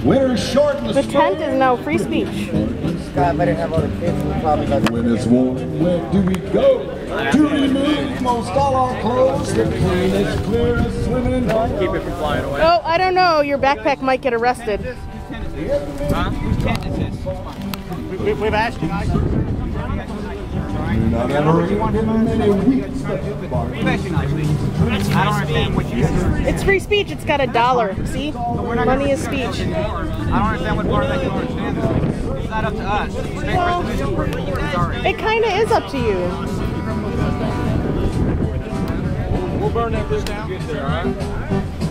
Winter's short and The tent is now free speech. God, better have all the kids and probably got when it's warm, where do we go? To remove most all our clothes. The clean is clear as swimming. Keep it from flying away. Oh, I don't know. Your backpack might get arrested. Huh? We've asked you guys. Not ever many weeks. I don't understand what you guys are. It's free speech. It's got $1. See? Money is speech. I don't understand what part of that you don't understand. It's not up to us. Well, it kind of is up to you. We'll burn that bridge down. Get there, all right?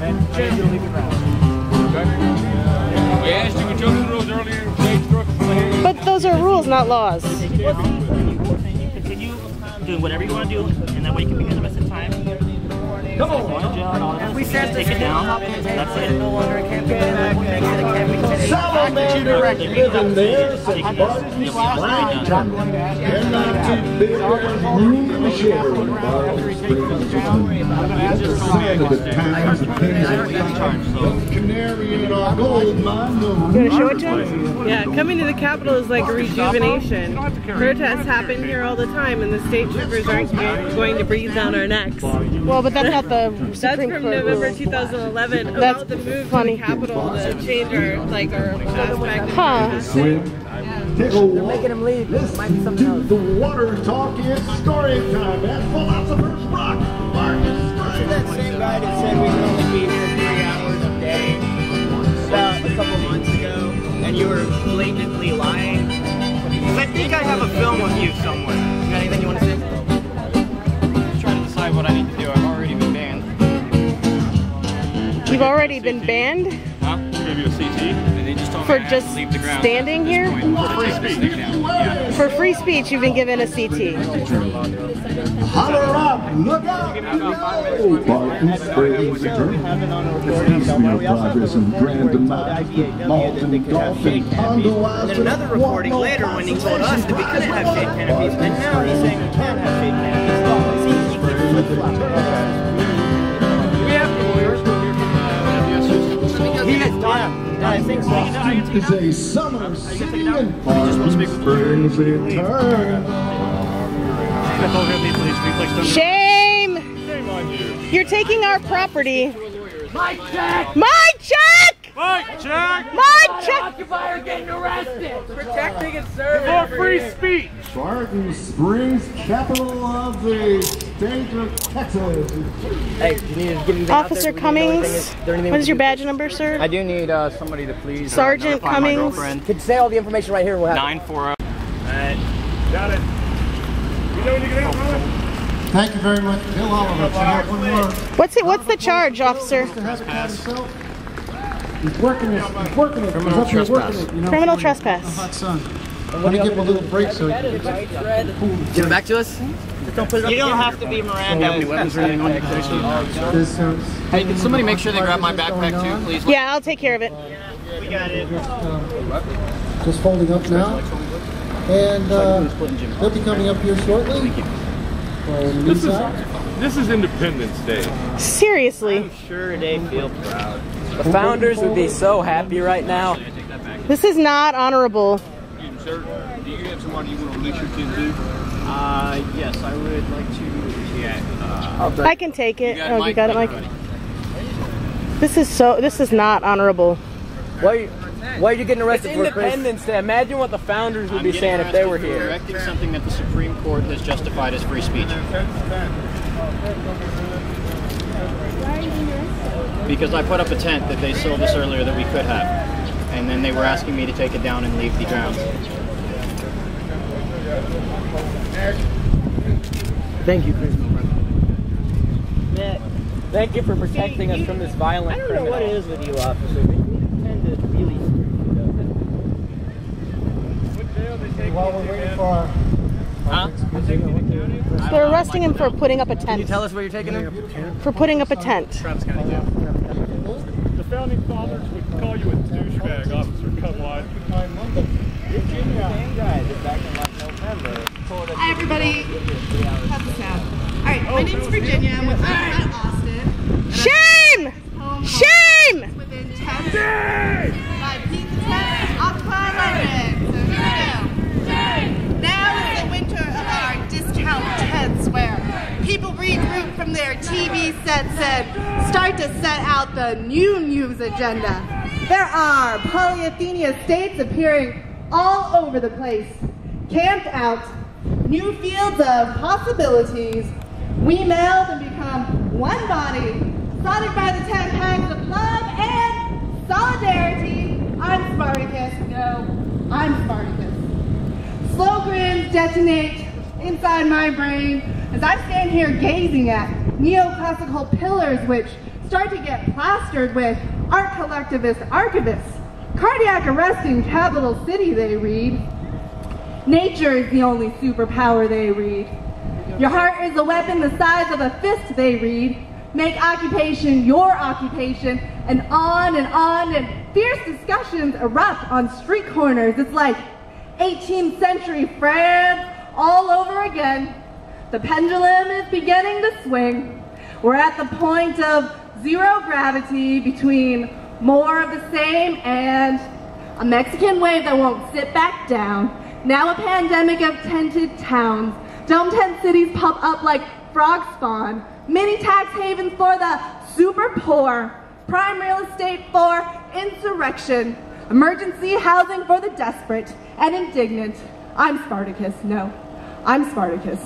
And Jim, you'll leave it around. Okay? We asked you to jump the rules earlier. But those are rules, not laws. Continue doing whatever you want to do, and that way you can begin the rest of the time. Come on. we said Take it down. That's it. no longer a camping van. We make it a camping tent. Salamander living there, so Spartans flying. They're not too big, there's room to share. Just sign of the times and things that canary in our gold mine. You want to show it to him? Yeah, coming to the Capitol is like a rejuvenation. Protests happen here all the time, and the state troopers aren't going to breathe down our necks. Well, but that's not the That's Supreme from Court November rule. 2011 That's about the move funny. to the Capitol to change our aspect. Huh. Swim, take a walk, Making them leave. listen Might be something to else. the water talk. It's story time at Philosopher's Rock. Isn't that same guy that said we could only be here 3 hours a day about a couple months ago, and you were blatantly lying? Because I think I have a film of you somewhere. You got anything you want to say? I'm trying to decide what I need to do. I've already been banned. You've already been banned Huh? Give you a CT? And they just told for me I have just to leave the ground standing here? for free speech. Yeah. For free speech, you've been given a CT. Holler out, look out, go! Barton Springs Eternal. Peaceful progress and grand demise. Malton, Dolphin, Condo And then another reporting later when he told us that we couldn't have shade canopies, and now he's saying we can have shade canopies. See, he keeps flip-flopping. He has done. I think so. It's a summer city and Barton Springs Eternal. Shame! You're taking our property. My check! My check! Mike, check! My check! Occupier getting arrested! Protecting and serving. For free speech! Barton Springs, capital of the state of Texas. Hey, you need to get anything Officer Cummings, what is your badge number, sir? I do need somebody to please Sergeant notify my Cummings. girlfriend. Could say all the information right here. We'll have 940. Got it. You know when you get out, brother? Thank you very much, Bill Oliver. What's the charge, officer? He's working it. He's working it. Criminal trespass. Criminal trespass. Hot sun. I want to give him a little break so he can Give it back to us? You don't have to be Miranda. Have any weapons or anything on you? Hey, can somebody make sure they grab my backpack too, please? Yeah, I'll take care of it. We got it. just folding up now. And they'll be coming up here shortly. This is Independence Day. Seriously. I'm sure they feel proud. The founders would be so happy right now. This is not honorable. Sir, do you have somebody you want to release your kid to? Yes, I would like to. Yeah. I can take it. Oh, you got it, Mike? This is not honorable. Why are you getting arrested for, Chris? Independence Day. Imagine what the founders would be saying if they were here. Erecting something that the Supreme Court has justified as free speech. Because I put up a tent that they sold us earlier that we could have. And then they were asking me to take it down and leave the grounds. Thank you, Chris. Thank you for protecting us from this violent criminal. I don't know what it is with you, officer, but you tend to really screw it While we're waiting for our... Huh? They're arresting him for putting up a tent. Can you tell us where you're taking him? For putting up a tent. The founding fathers would call you a douchebag, officer. Come on. Hi everybody. How's the sound? Alright, my name's Virginia. I'm with Austin. Shame! Shame! Within 10 and start to set out the new news agenda. There are polyethenia states appearing all over the place, camped out, new fields of possibilities. We meld and become one body, sodded by the 10 pegs of love and solidarity. I'm Spartacus. No, I'm Spartacus. Slow grins detonate inside my brain as I stand here gazing at neoclassical pillars which start to get plastered with art collectivist archivists. Cardiac arrest in capital city, they read. Nature is the only superpower, they read. Your heart is a weapon the size of a fist, they read. Make occupation your occupation, and fierce discussions erupt on street corners. It's like 18th century France all over again. The pendulum is beginning to swing. We're at the point of zero gravity between more of the same and a Mexican wave that won't sit back down. Now a pandemic of tented towns. Dome tent cities pop up like frog spawn. Mini tax havens for the super poor. Prime real estate for insurrection. Emergency housing for the desperate and indignant. I'm Spartacus. No, I'm Spartacus.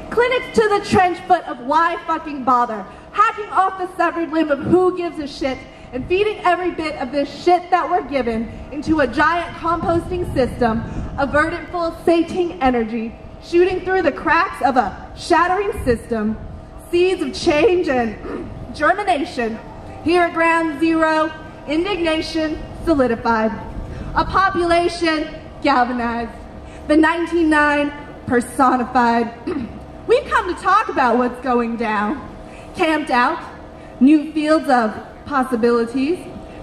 Clinics to the trench foot of why fucking bother. Hacking off the severed limb of who gives a shit and feeding every bit of this shit that we're given into a giant composting system, a verdant full of sating energy, shooting through the cracks of a shattering system. Seeds of change and germination. Here at ground zero, indignation solidified. A population galvanized. The 99 personified. We've come to talk about what's going down. Camped out, new fields of possibilities.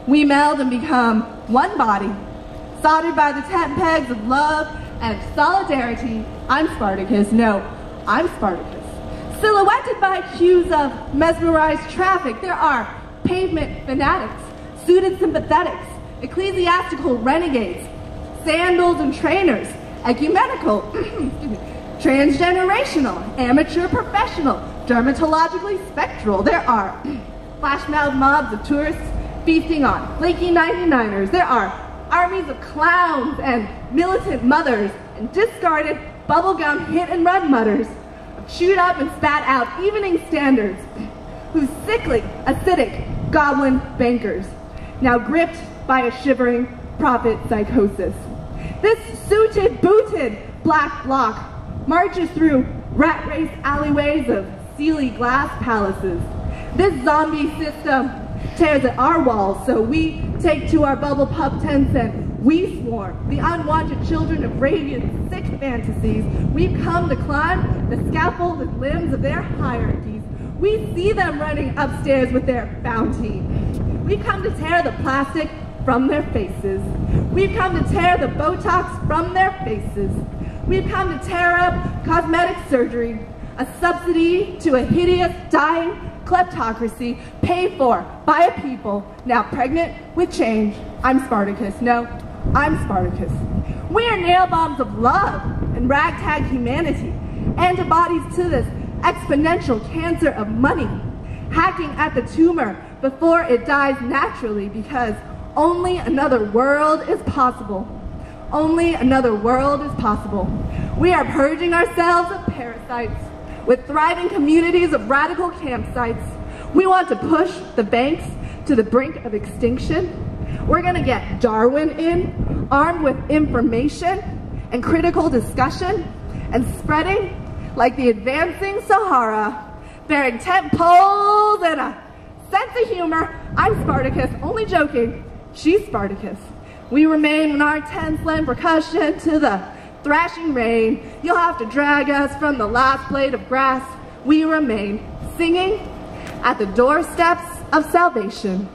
We meld and become one body, soldered by the 10 pegs of love and solidarity. I'm Spartacus. No, I'm Spartacus. Silhouetted by cues of mesmerized traffic, there are pavement fanatics, suited sympathetics, ecclesiastical renegades, sandals and trainers, ecumenical, transgenerational, amateur professional, dermatologically spectral. There are flash-mouthed mobs of tourists feasting on flaky 99ers. There are armies of clowns and militant mothers and discarded bubblegum hit-and-run mutters of chewed up and spat out evening standards whose sickly, acidic goblin bankers now gripped by a shivering prophet psychosis. This suited, booted black bloc marches through rat race alleyways of steely glass palaces. This zombie system tears at our walls, so we take to our bubble pup tents and we swarm, the unwanted children of radiant, sick fantasies. We've come to climb the scaffolded limbs of their hierarchies. We see them running upstairs with their bounty. We've come to tear the plastic from their faces. We've come to tear the Botox from their faces. We've come to tear up cosmetic surgery, a subsidy to a hideous, dying kleptocracy paid for by a people now pregnant with change. I'm Spartacus. No, I'm Spartacus. We are nail bombs of love and ragtag humanity, antibodies to this exponential cancer of money, hacking at the tumor before it dies naturally, because only another world is possible. Only another world is possible. We are purging ourselves of parasites with thriving communities of radical campsites. We want to push the banks to the brink of extinction. We're gonna get Darwin in, armed with information and critical discussion, and spreading like the advancing Sahara, bearing tent poles and a sense of humor. I'm Spartacus, only joking, she's Spartacus. We remain when our tents lend percussion to the thrashing rain. You'll have to drag us from the last blade of grass. We remain singing at the doorsteps of salvation.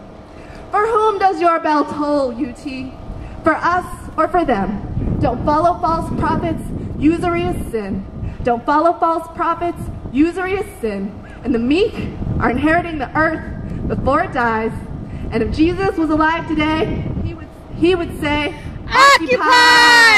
For whom does your bell toll, UT? For us or for them? Don't follow false prophets, usury is sin. Don't follow false prophets, usury is sin. And the meek are inheriting the earth before it dies. And if Jesus was alive today, he would say, occupy!